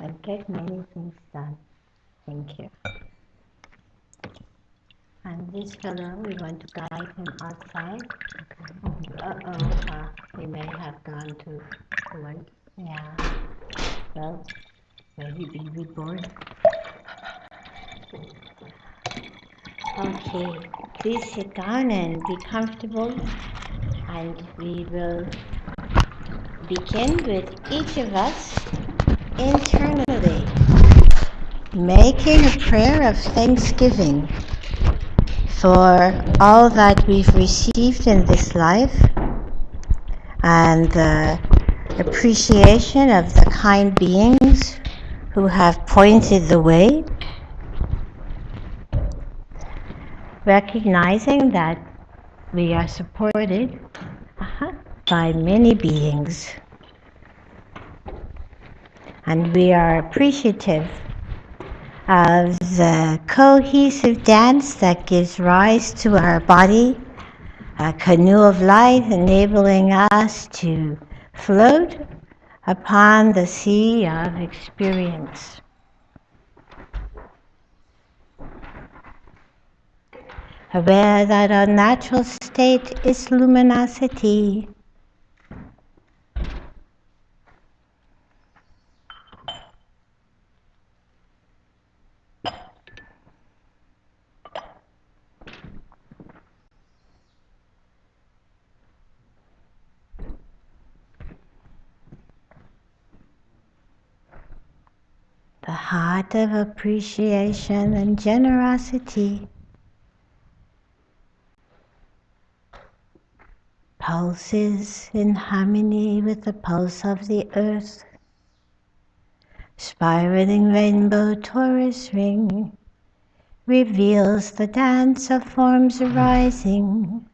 and get many things done. Thank you. And this fellow, we want to guide him outside. He may have gone to work. Yeah. Well, may he be reborn. Okay, please sit down and be comfortable, and we will begin with each of us internally, making a prayer of thanksgiving for all that we've received in this life and the appreciation of the kind beings who have pointed the way, recognizing that we are supported by many beings, and we are appreciative of the cohesive dance that gives rise to our body, a canoe of light enabling us to float upon the sea of experience. Aware that our natural state is luminosity. The heart of appreciation and generosity pulses in harmony with the pulse of the earth. Spiraling rainbow torus ring reveals the dance of forms arising.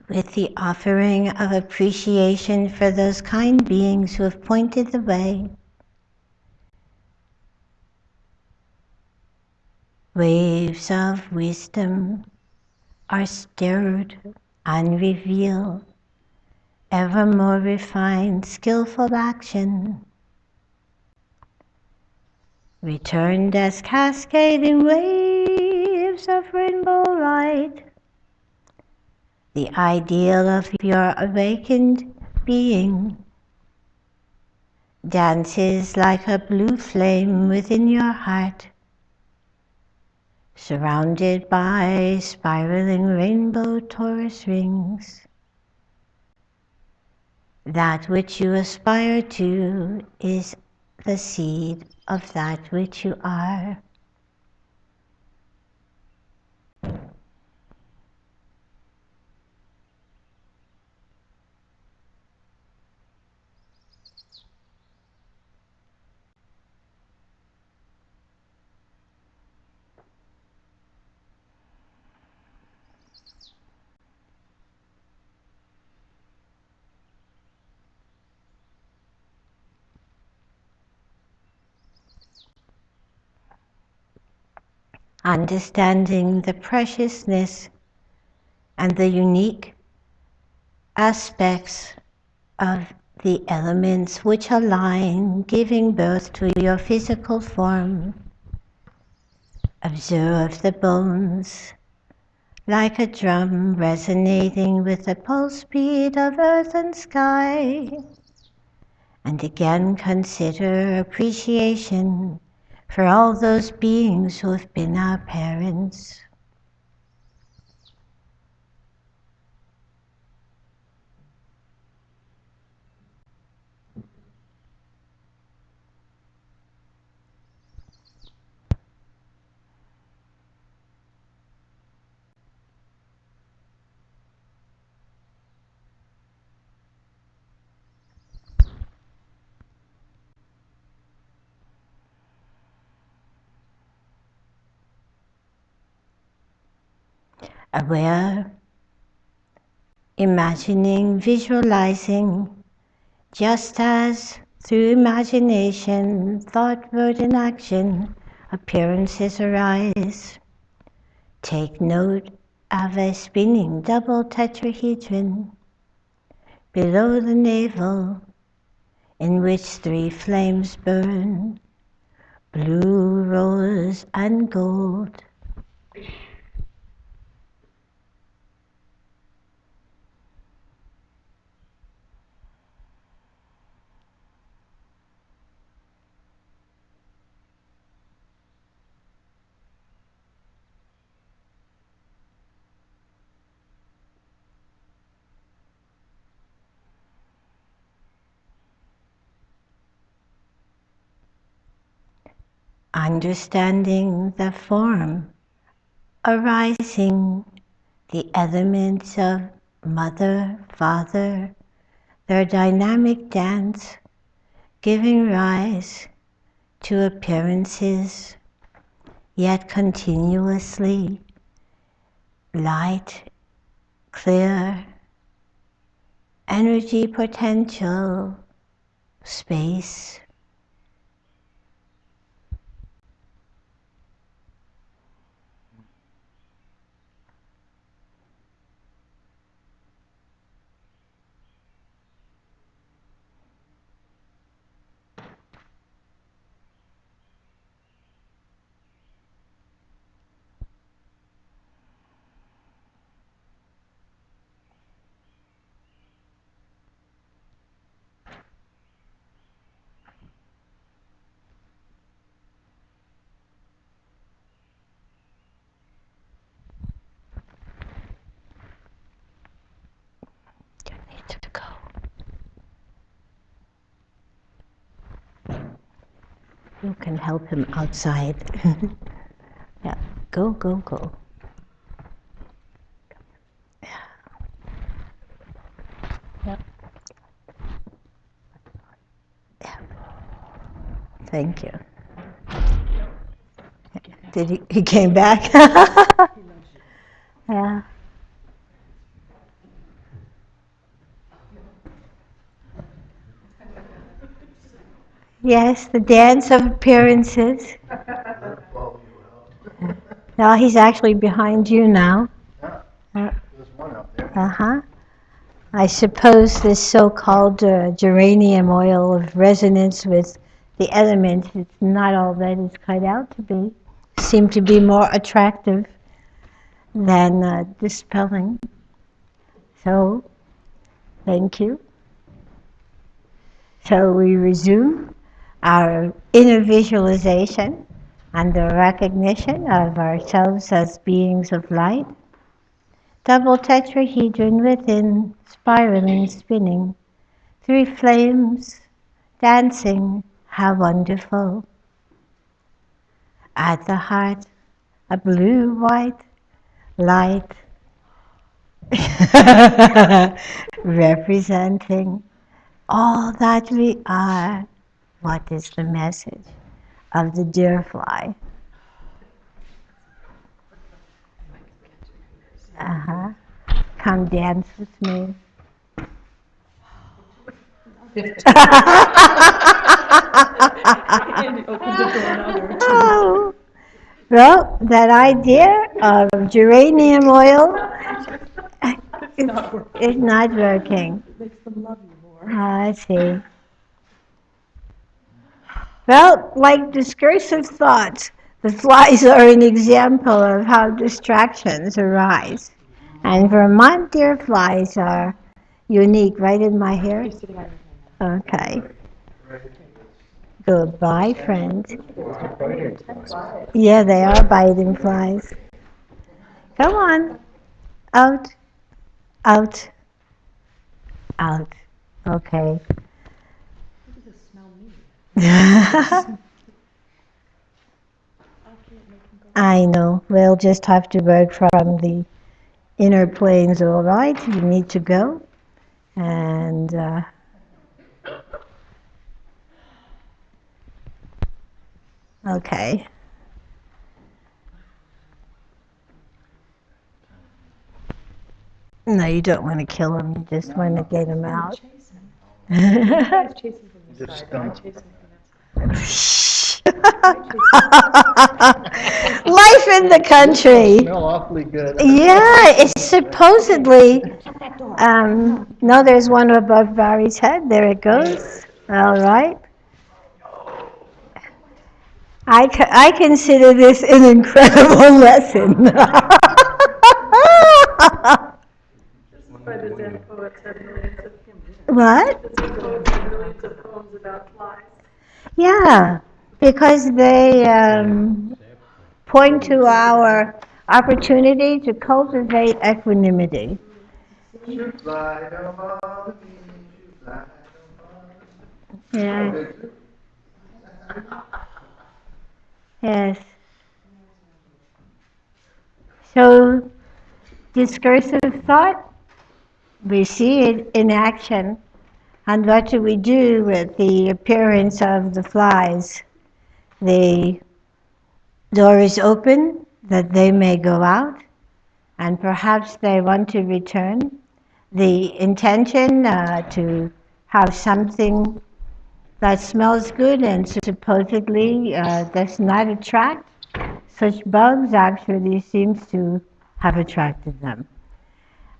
With the offering of appreciation for those kind beings who have pointed the way, waves of wisdom are stirred and reveal ever more refined, skillful action, returned as cascading waves of rainbow light. The ideal of your awakened being dances like a blue flame within your heart, surrounded by spiraling rainbow torus rings. That which you aspire to is the seed of that which you are. Understanding the preciousness and the unique aspects of the elements which align, giving birth to your physical form. Observe the bones like a drum resonating with the pulse beat of earth and sky. And again consider appreciation for all those beings who have been our parents. Aware, imagining, visualizing, just as through imagination, thought, word, and action, appearances arise. Take note of a spinning double tetrahedron below the navel, in which 3 flames burn, blue, rose, and gold. Understanding the form arising, the elements of mother, father, their dynamic dance, giving rise to appearances, yet continuously light, clear, energy potential, space. You need to go. You can help him outside. Yeah, go, go, go. Yeah. Yep. Yeah. Thank you. Did he came back? Yeah. Yes, the dance of appearances. Now he's actually behind you now. There's one up there. Uh-huh. I suppose this so-called geranium oil of resonance with the elements, it's not all that it's cut out to be. Seem to be more attractive than dispelling. So, thank you. So we resume our inner visualization and the recognition of ourselves as beings of light. Double tetrahedron within, spiraling, spinning. 3 flames dancing, how wonderful. At the heart, a blue-white light representing all that we are. What is the message of the deer fly? Uh-huh. Come dance with me. Oh, well, that idea of geranium oil It's not working. It makes them love you more. I see. Well, like discursive thoughts, the flies are an example of how distractions arise. And Vermont deer flies are unique, right in my hair? You're sitting on your hand Okay. Goodbye, friends. now. Yeah, they are biting flies. Come on. Out, out, out. Okay. You just smell me. I know. We'll just have to work from the inner planes, all right? You need to go. And okay. No, you don't want to kill him. You just want to get him out. Chase him. You guys chase him from the Just side, and I stun. chase him from that Life in the country. Smell awfully good. Yeah, it's supposedly. No, there's one above Barry's head. There it goes. All right. I consider this an incredible lesson. This is why the Zen poets have millions of What? The Zen poets have millions of poems about flies. Yeah, because they point to our opportunity to cultivate equanimity. You fly, don't bother me. You fly, don't bother me. Yeah. Yes. So, discursive thought, we see it in action. And what do we do with the appearance of the flies? The door is open that they may go out, and perhaps they want to return. The intention to have something that smells good and supposedly does not attract such bugs actually seems to have attracted them.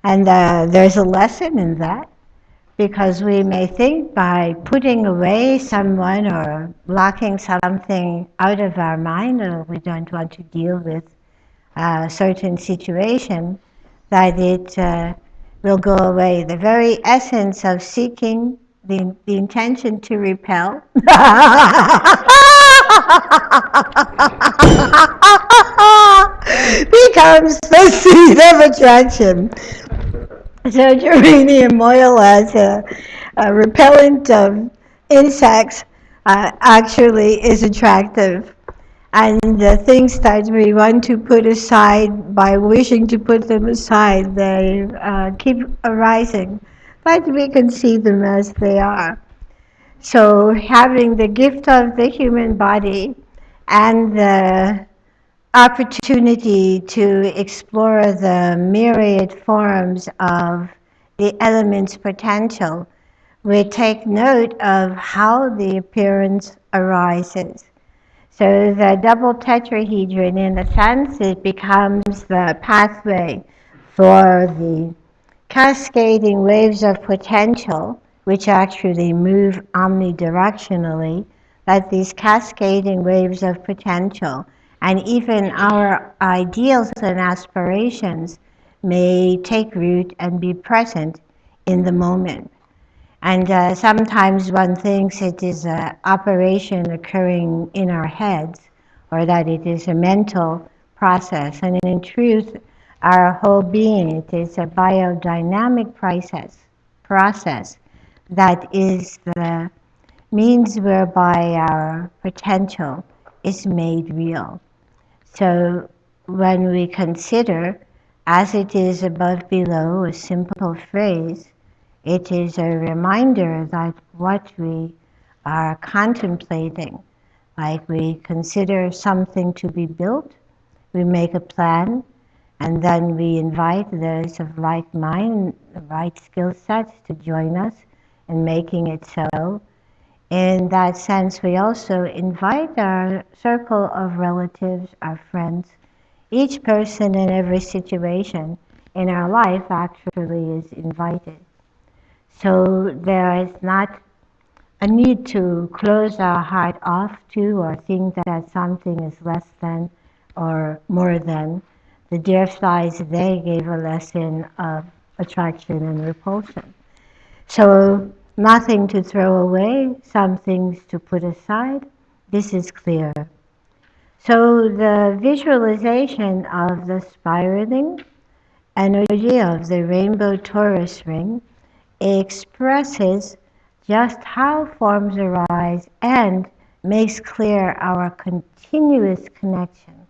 And there's a lesson in that, because we may think by putting away someone or blocking something out of our mind, or we don't want to deal with a certain situation, that it will go away. The very essence of seeking the intention to repel becomes the seed of attraction. So geranium oil as a repellent of insects actually is attractive. And the things that we want to put aside, by wishing to put them aside, they keep arising. But we can see them as they are. So having the gift of the human body and the opportunity to explore the myriad forms of the element's potential, we take note of how the appearance arises. So the double tetrahedron, in a sense, it becomes the pathway for the cascading waves of potential, which actually move omnidirectionally, that these cascading waves of potential and even our ideals and aspirations may take root and be present in the moment. And sometimes one thinks it is an operation occurring in our heads, or that it is a mental process. And in truth, our whole being, it is a biodynamic process that is the means whereby our potential is made real. So when we consider, as it is above below, a simple phrase, it is a reminder that what we are contemplating, like we consider something to be built, we make a plan, and then we invite those of like mind, the right skill sets to join us in making it so. In that sense, we also invite our circle of relatives, our friends, each person in every situation in our life actually is invited. So there is not a need to close our heart off to or think that something is less than or more than. The deer flies today gave a lesson of attraction and repulsion. So nothing to throw away, some things to put aside. This is clear. So the visualization of the spiraling energy of the rainbow torus ring expresses just how forms arise and makes clear our continuous connection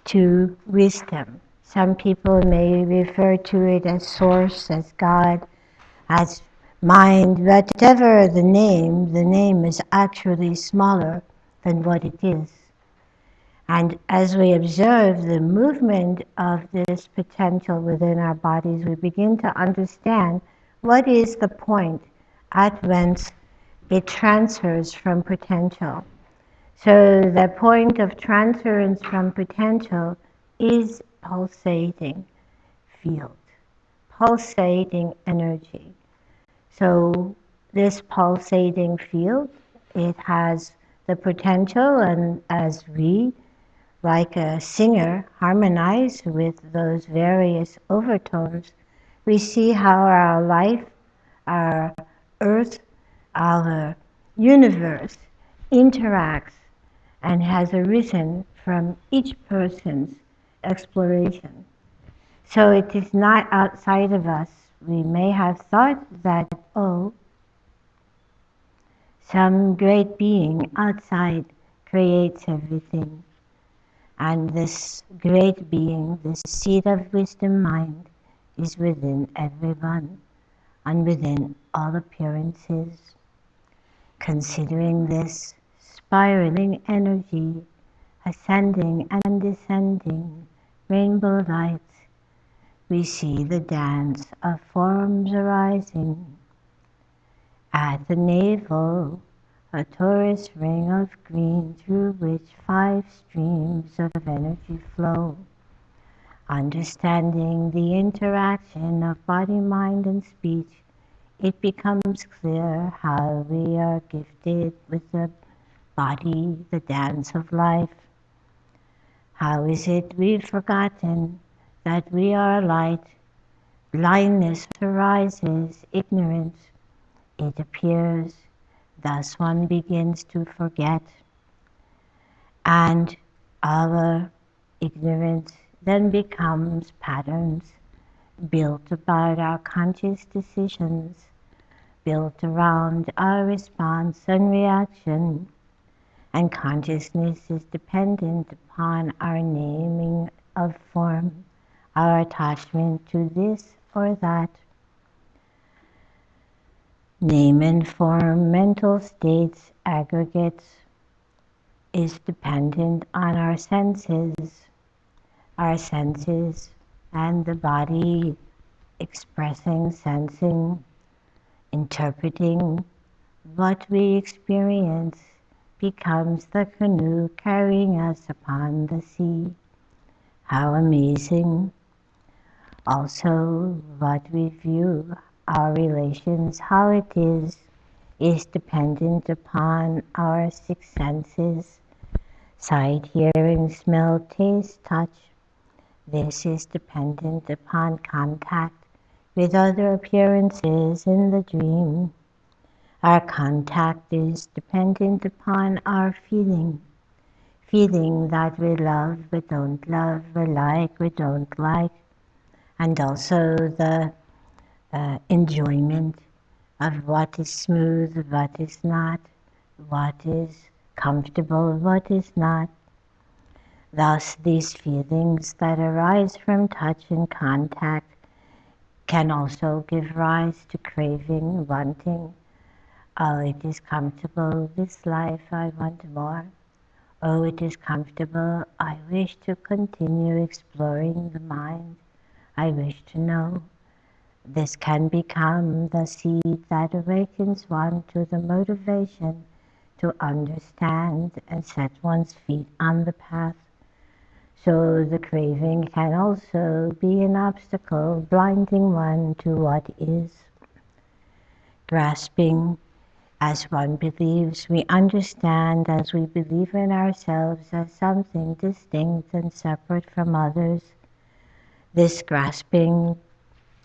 to wisdom. Some people may refer to it as source, as God, as mind, whatever the name is actually smaller than what it is. And as we observe the movement of this potential within our bodies, we begin to understand what is the point at whence it transfers from potential. So the point of transference from potential is pulsating field, pulsating energy. So this pulsating field, it has the potential, and as we, like a singer, harmonize with those various overtones, we see how our life, our earth, our universe interacts and has arisen from each person's exploration. So it is not outside of us. We may have thought that, oh, some great being outside creates everything. And this great being, this seed of wisdom mind, is within everyone and within all appearances. Considering this spiraling energy, ascending and descending rainbow lights, we see the dance of forms arising. At the navel, a torus ring of green through which 5 streams of energy flow. Understanding the interaction of body, mind, and speech, it becomes clear how we are gifted with the body, the dance of life. How is it we've forgotten that we are light? Blindness arises, ignorance, it appears, thus one begins to forget. And our ignorance then becomes patterns built about our conscious decisions, built around our response and reaction. And consciousness is dependent upon our naming of form, our attachment to this or that. Name and form, mental states, aggregates, is dependent on our senses and the body expressing, sensing, interpreting what we experience becomes the canoe carrying us upon the sea. How amazing. Also, what we view, our relations, how it is dependent upon our 6 senses, sight, hearing, smell, taste, touch. This is dependent upon contact with other appearances in the dream. Our contact is dependent upon our feeling that we love, we don't love, we like, we don't like, and also the enjoyment of what is smooth, what is not, what is comfortable, what is not. Thus, these feelings that arise from touch and contact can also give rise to craving, wanting. Oh, it is comfortable, this life, I want more. Oh, it is comfortable, I wish to continue exploring the mind. I wish to know. This can become the seed that awakens one to the motivation to understand and set one's feet on the path. So the craving can also be an obstacle, blinding one to what is. Grasping, as one believes, we understand as we believe in ourselves as something distinct and separate from others. This grasping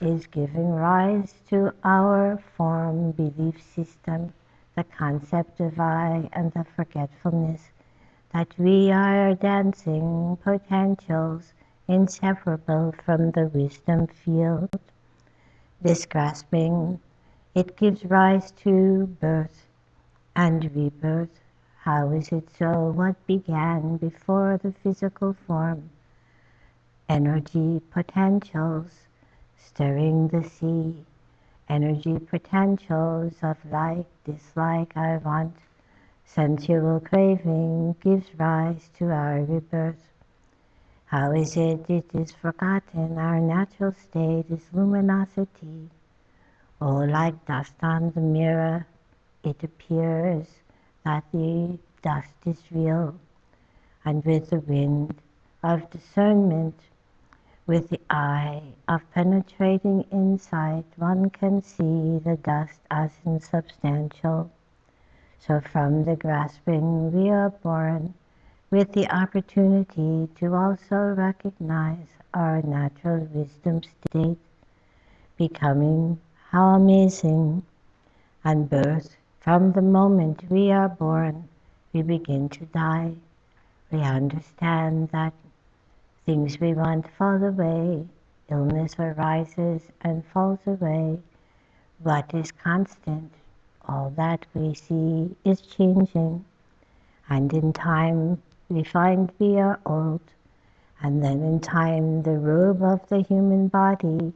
is giving rise to our form belief system, the concept of I and the forgetfulness that we are dancing potentials inseparable from the wisdom field. This grasping, it gives rise to birth and rebirth. How is it so? What began before the physical form? Energy potentials stirring the sea. Energy potentials of like, dislike, I want. Sensual craving gives rise to our rebirth. How is it? It is forgotten. Our natural state is luminosity. Oh, like dust on the mirror, it appears that the dust is real. And with the wind of discernment, with the eye of penetrating insight, one can see the dust as insubstantial. So from the grasping we are born with the opportunity to also recognize our natural wisdom state, becoming how amazing. And birth, from the moment we are born, we begin to die. We understand that things we want fall away, illness arises and falls away. What is constant? All that we see is changing, and in time we find we are old, and then in time the robe of the human body,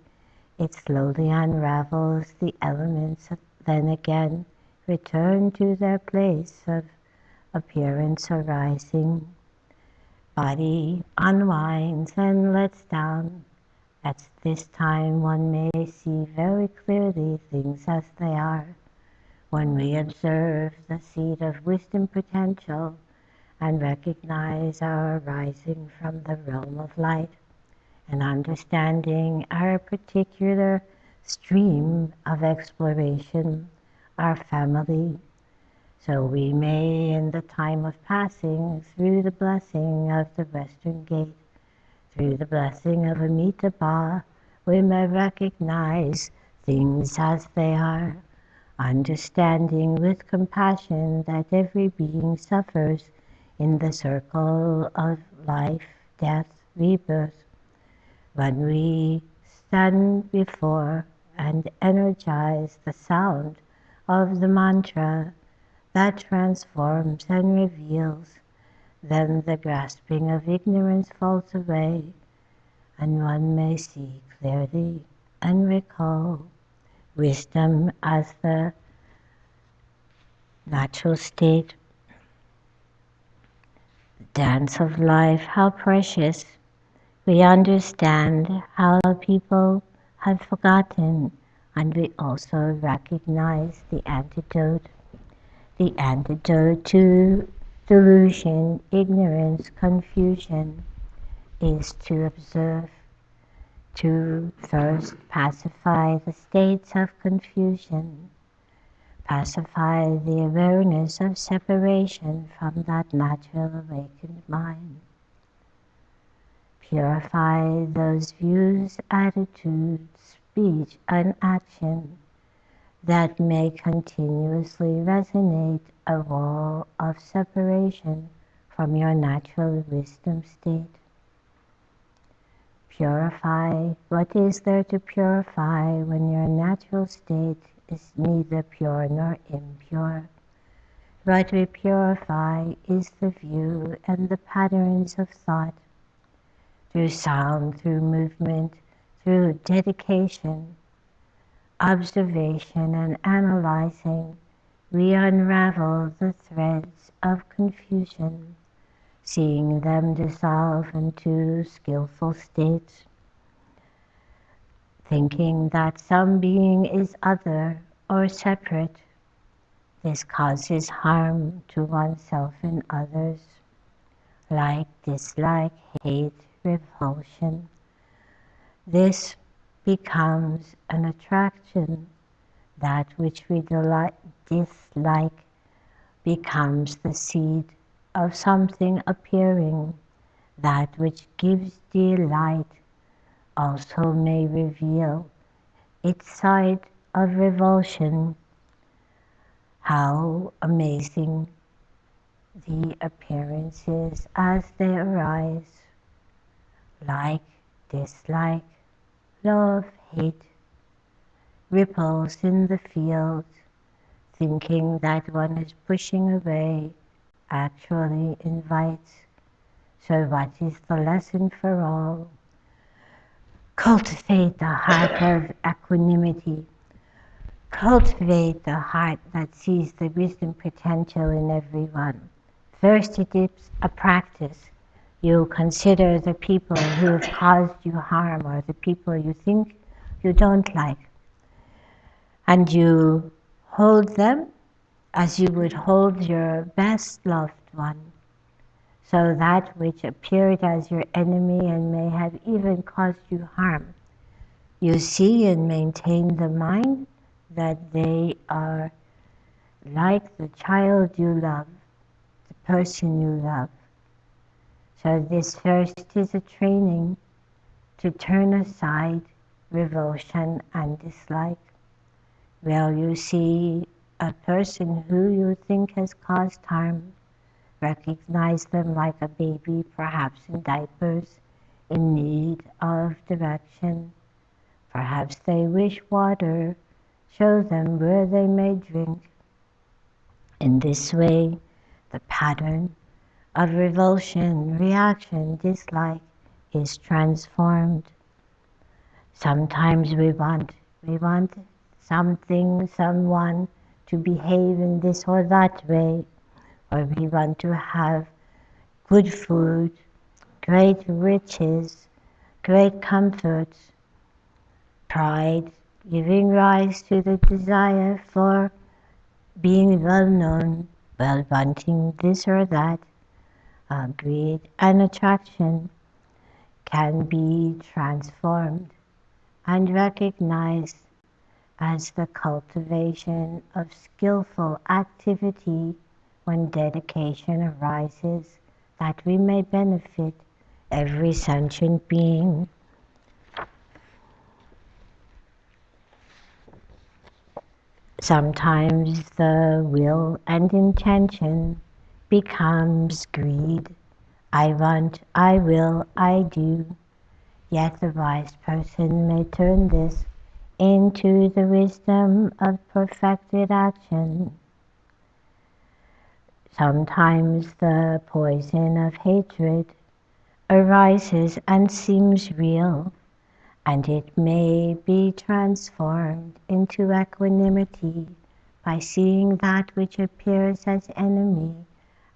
it slowly unravels, the elements then again return to their place of appearance arising. Body unwinds and lets down. At this time one may see very clearly things as they are. When we observe the seed of wisdom potential and recognize our rising from the realm of light and understanding our particular stream of exploration, our family, so we may, in the time of passing through the blessing of the Western Gate, through the blessing of Amitabha, we may recognize things as they are, understanding with compassion that every being suffers in the circle of life, death, rebirth. When we stand before and energize the sound of the mantra that transforms and reveals, then the grasping of ignorance falls away, and one may see clearly and recall wisdom as the natural state. The dance of life, how precious. We understand how people have forgotten, and we also recognize the antidote. The antidote to delusion, ignorance, confusion is to observe, to first pacify the states of confusion, pacify the awareness of separation from that natural awakened mind, purify those views, attitudes, speech, and action that may continuously resonate a wall of separation from your natural wisdom state. Purify what is there to purify when your natural state is neither pure nor impure. What we purify is the view and the patterns of thought. Through sound, through movement, through dedication, observation and analyzing, we unravel the threads of confusion, seeing them dissolve into skillful states, thinking that some being is other or separate. This causes harm to oneself and others. like, dislike, hate, revulsion. This becomes an attraction. That which we dislike becomes the seed of something appearing. That which gives delight also may reveal its side of revulsion. How amazing the appearances as they arise, like, dislike, love, hate, ripples in the field, thinking that one is pushing away actually invites. So what is the lesson for all? Cultivate the heart of equanimity. Cultivate the heart that sees the wisdom potential in everyone. First it is a practice. You consider the people who have caused you harm or the people you think you don't like. And you hold them as you would hold your best loved one. So that which appeared as your enemy and may have even caused you harm, you see and maintain the mind that they are like the child you love, the person you love. So this first is a training to turn aside revulsion and dislike. Well, you see a person who you think has caused harm, recognize them like a baby, perhaps in diapers, in need of direction. Perhaps they wish water, show them where they may drink. In this way, the pattern of revulsion, reaction, dislike is transformed. Sometimes we want something, someone to behave in this or that way, or we want to have good food, great riches, great comforts, pride, giving rise to the desire for being well known, well wanting this or that. Greed and attraction can be transformed and recognized as the cultivation of skillful activity when dedication arises, that we may benefit every sentient being. Sometimes the will and intention becomes greed. I want, I will, I do. Yet the wise person may turn this into the wisdom of perfected action. Sometimes the poison of hatred arises and seems real, and it may be transformed into equanimity by seeing that which appears as enemy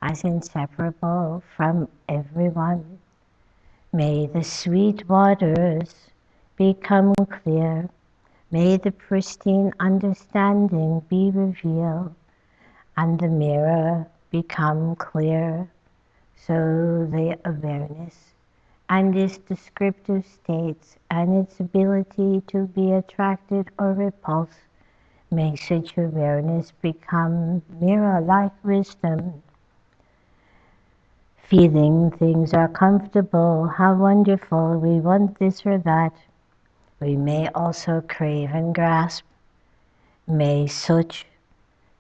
as inseparable from everyone. May the sweet waters become clear. May the pristine understanding be revealed, and the mirror become clear, so the awareness and its descriptive states and its ability to be attracted or repulsed make such awareness become mirror-like wisdom. Feeling things are comfortable, how wonderful, we want this or that. We may also crave and grasp. May such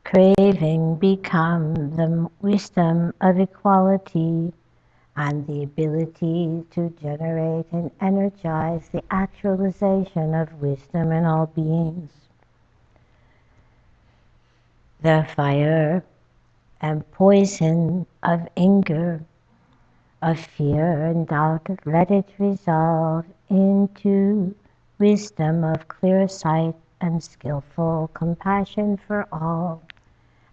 craving become the wisdom of equality and the ability to generate and energize the actualization of wisdom in all beings. The fire and poison of anger, of fear and doubt, let it resolve into wisdom of clear sight and skillful compassion for all,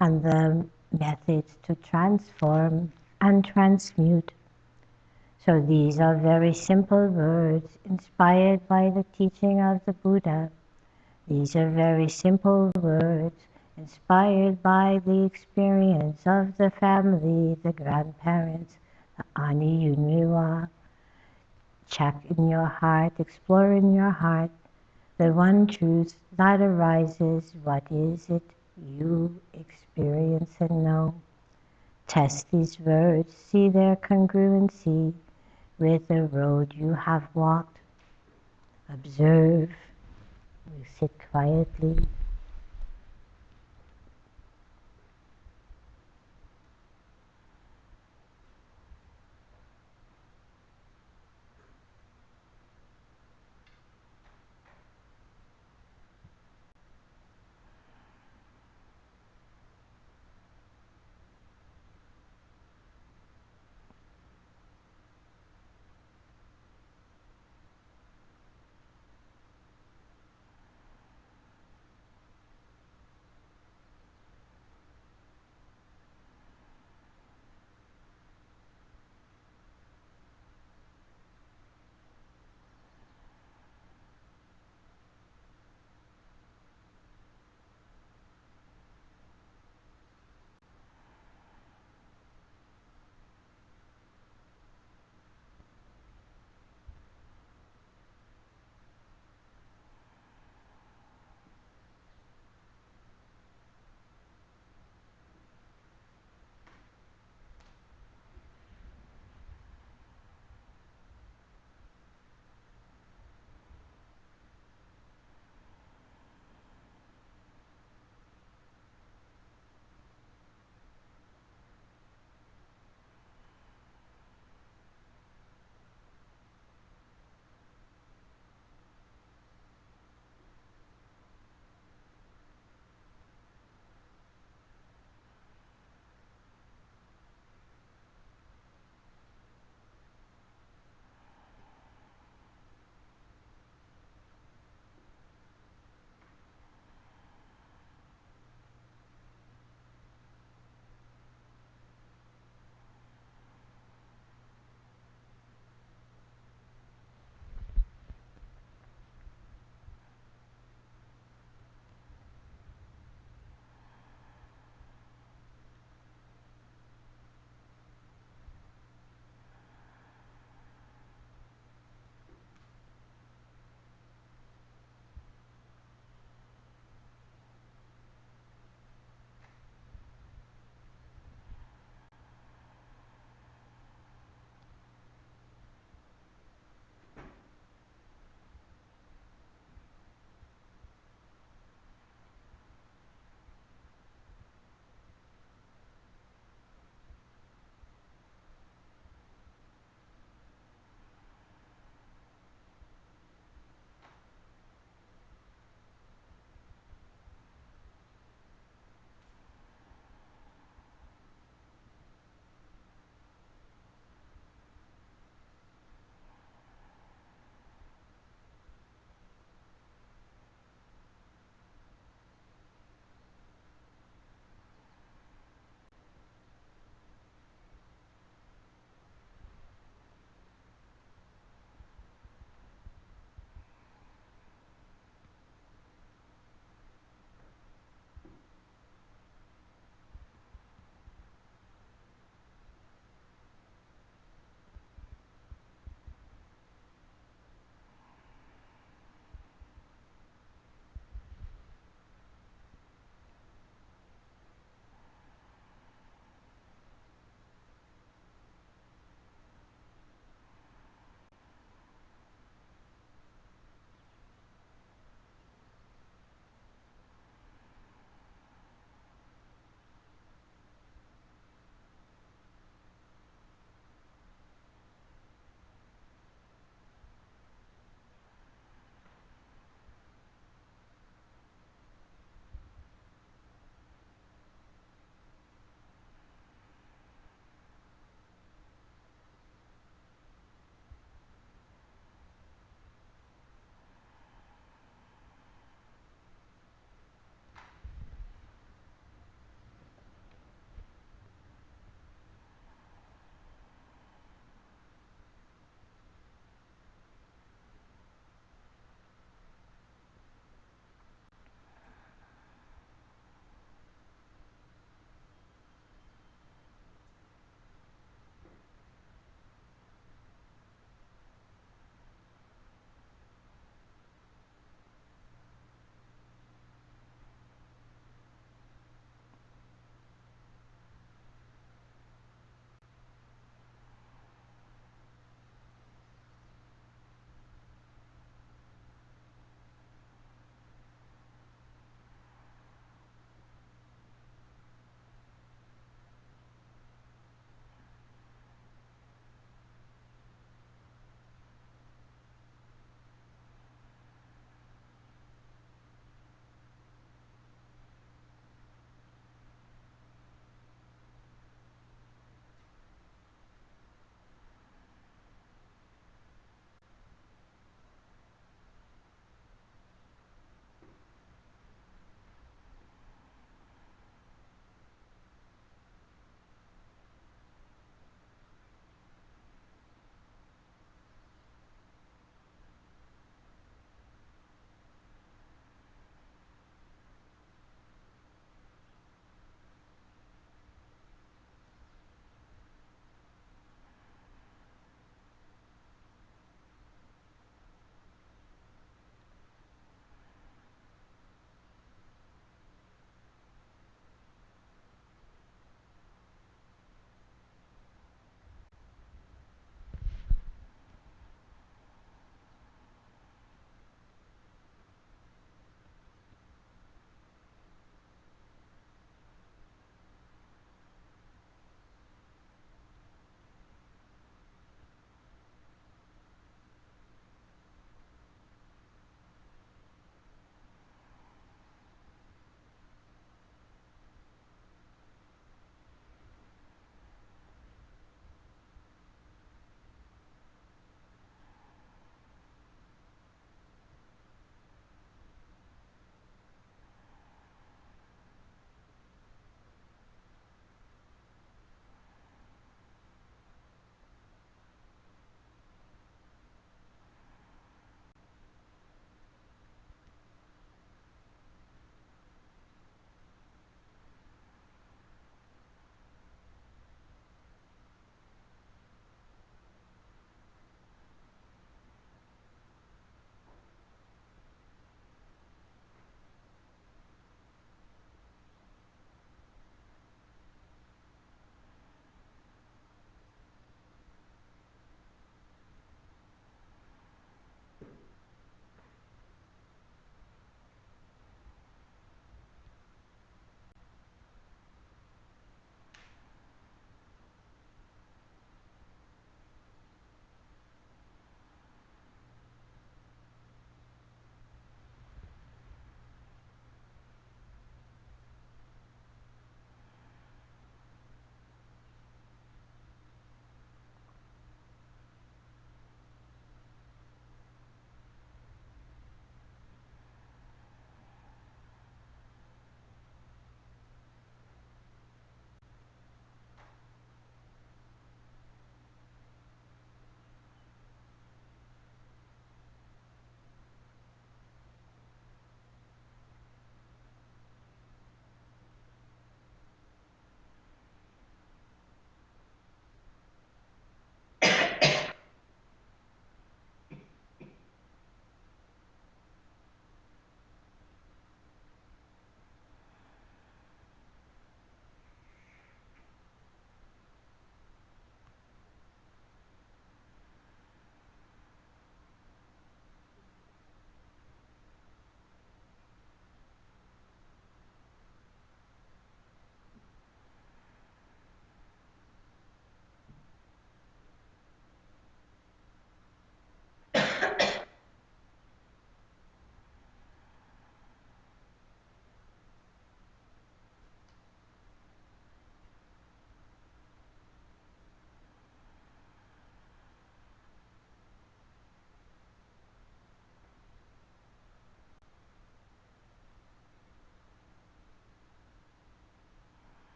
and the methods to transform and transmute. So these are very simple words inspired by the teaching of the Buddha. These are very simple words inspired by the experience of the family, the grandparents, Ani Yunriwa. Check in your heart, explore in your heart the one truth that arises. What is it you experience and know? Test these words, see their congruency with the road you have walked. Observe, you sit quietly.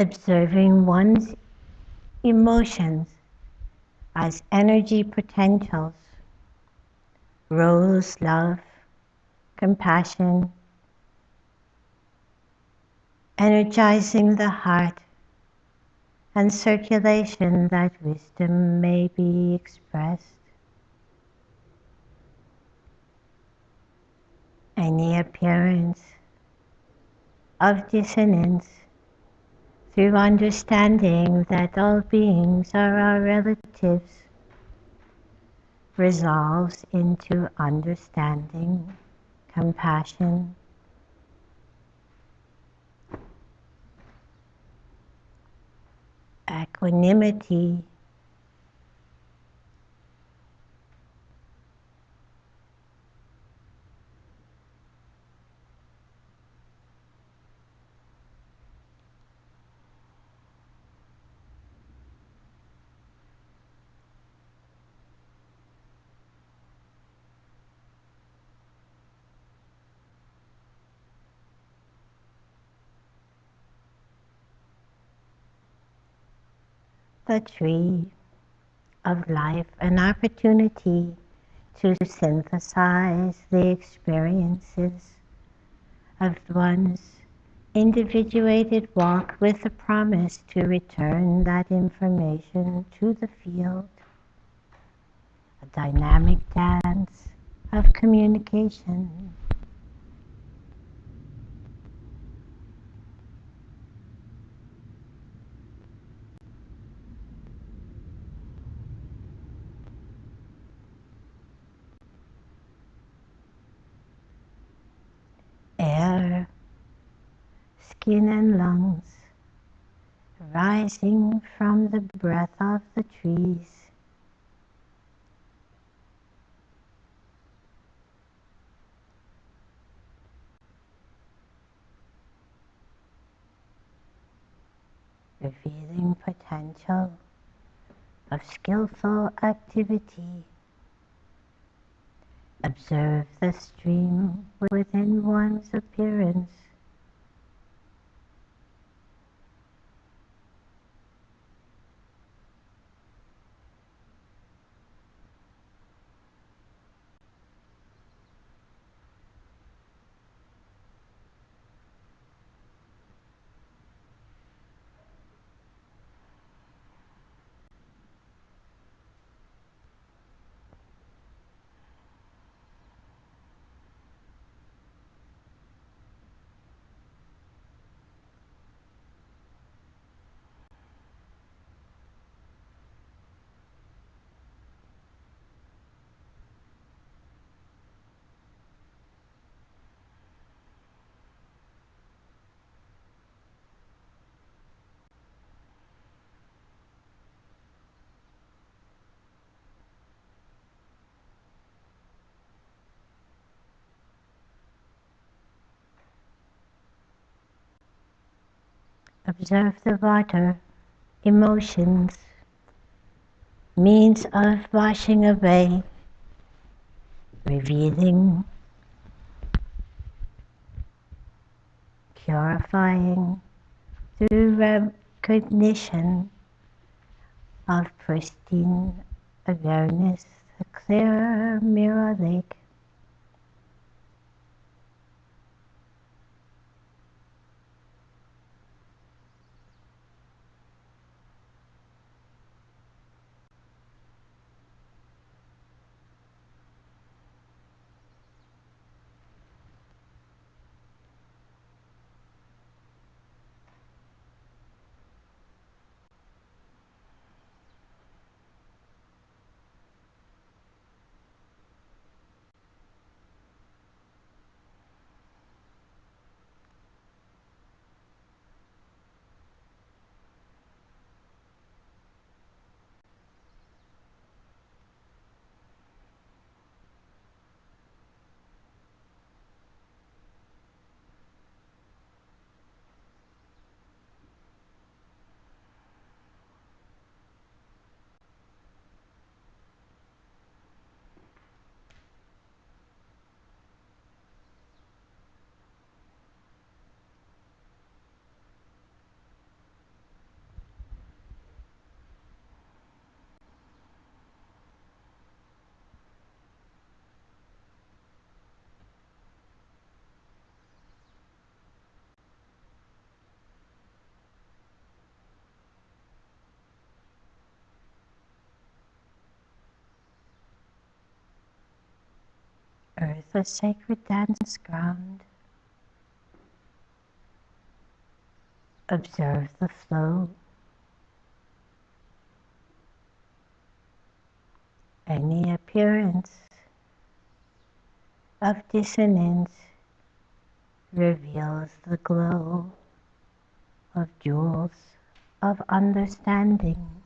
observing one's emotions as energy potentials, rose, love, compassion, energizing the heart and circulation that wisdom may be expressed. Any appearance of dissonance through understanding that all beings are our relatives resolves into understanding, compassion, equanimity, the tree of life, an opportunity to synthesize the experiences of one's individuated walk with the promise to return that information to the field, a dynamic dance of communication. Air, skin and lungs, rising from the breath of the trees. Revealing potential of skillful activity. Observe the stream within one's appearance. Observe the water, emotions, means of washing away, revealing, purifying through recognition of pristine awareness, a clear mirror lake. enter the sacred dance ground. Observe the flow. Any appearance of dissonance reveals the glow of jewels of understanding.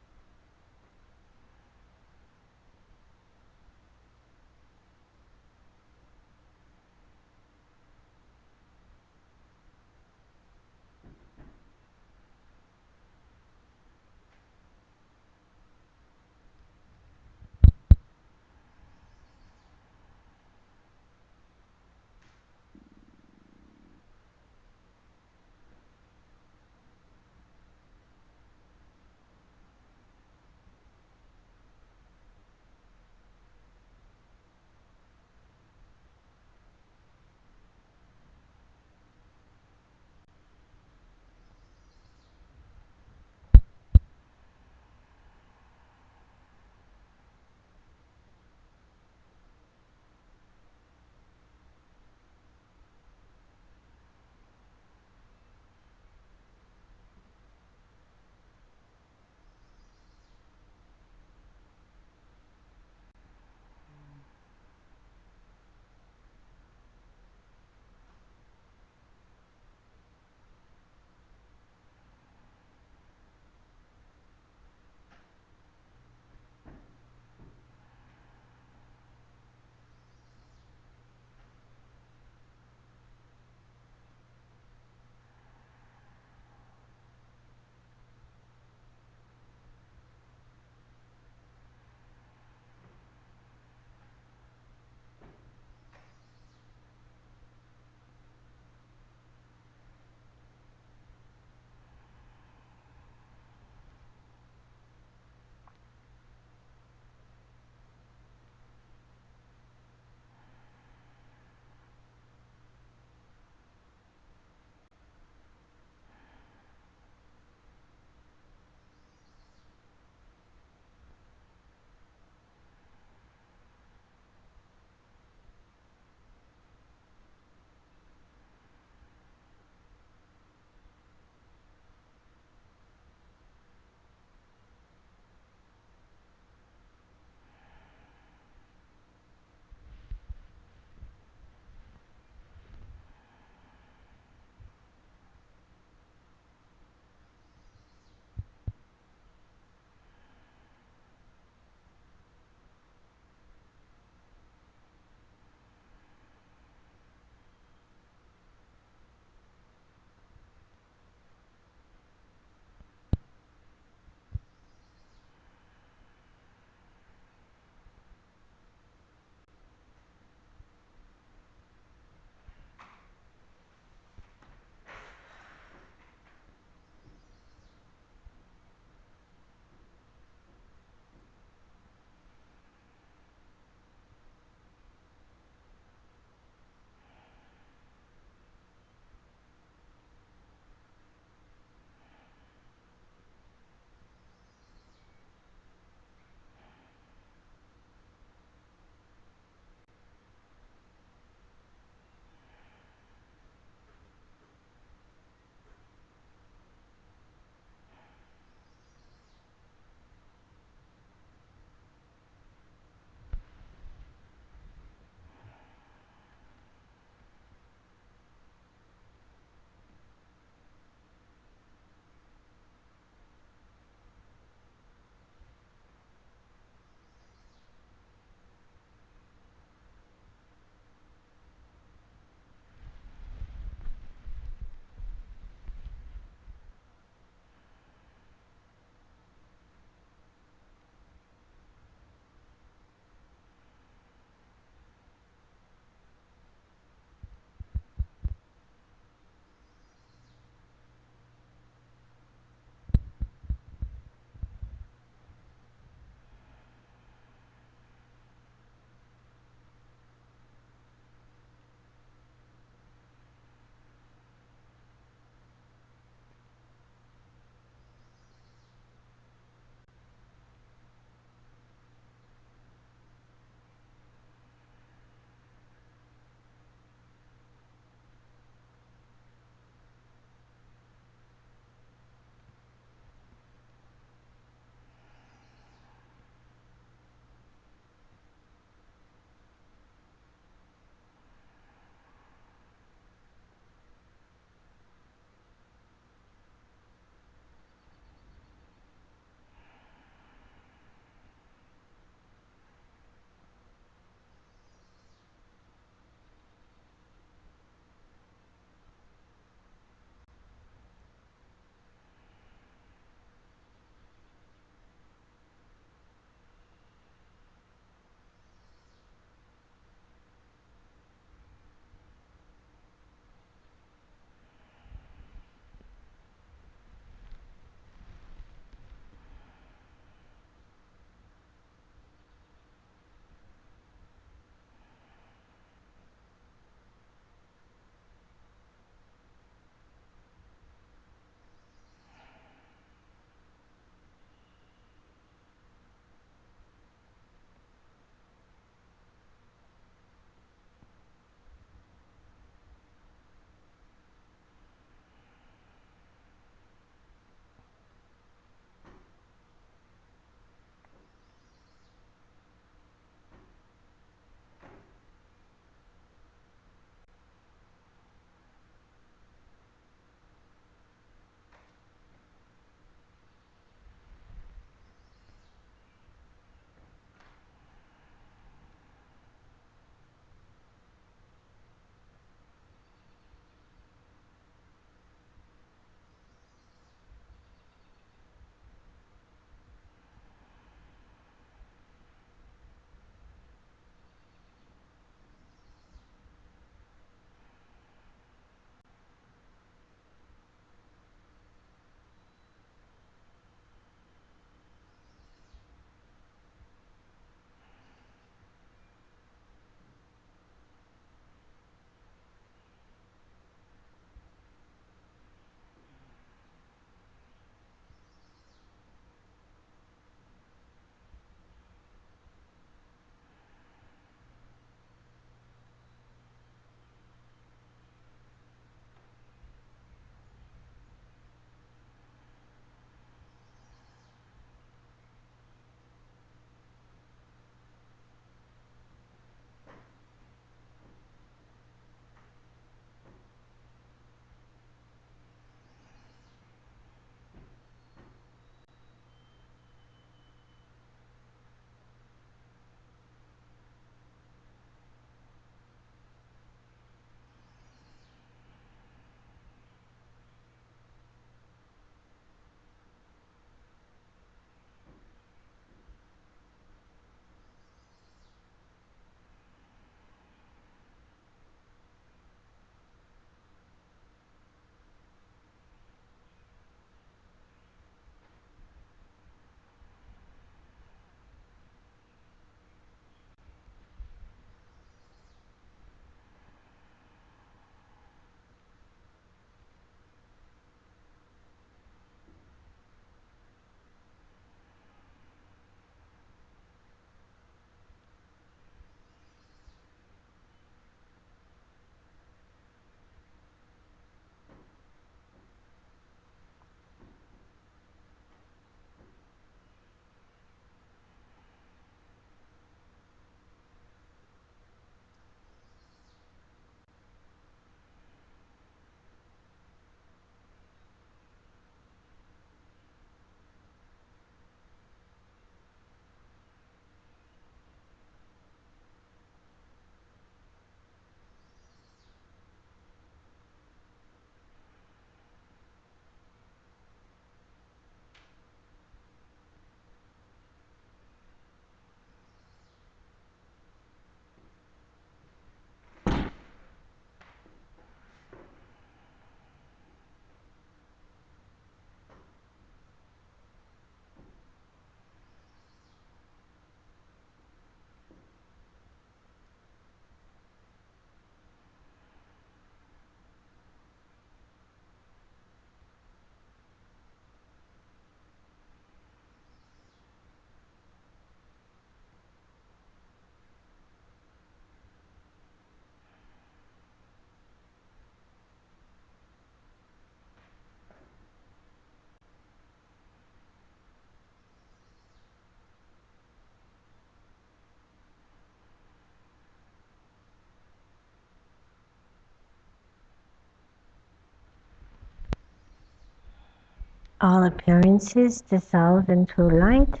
All appearances dissolve into light.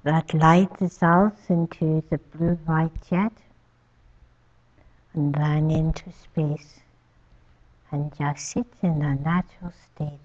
That light dissolves into the blue-white jet and then into space, and just sit in a natural state.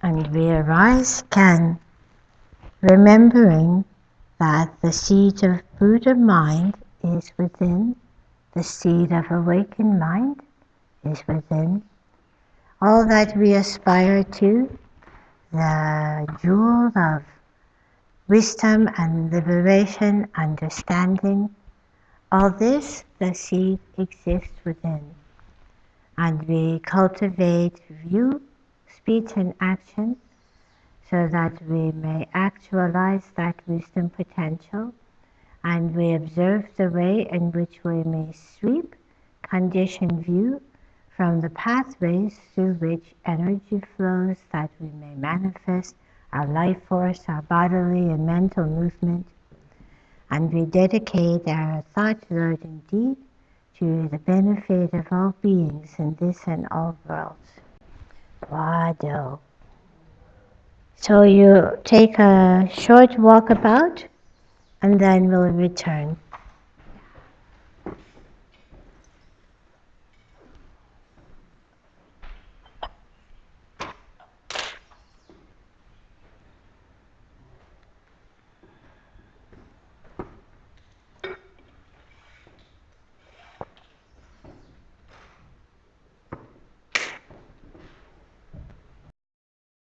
And we arise again, remembering that the seed of Buddha mind is within, the seed of awakened mind is within. All that we aspire to, the jewel of wisdom and liberation, understanding, all this, the seed exists within. And we cultivate view, speech, and action so that we may actualize that wisdom potential, and we observe the way in which we may sweep conditioned view from the pathways through which energy flows, that we may manifest our life force, our bodily and mental movement, and we dedicate our thought, word, and deed to the benefit of all beings in this and all worlds. Wado. So you take a short walk about, and then we'll return.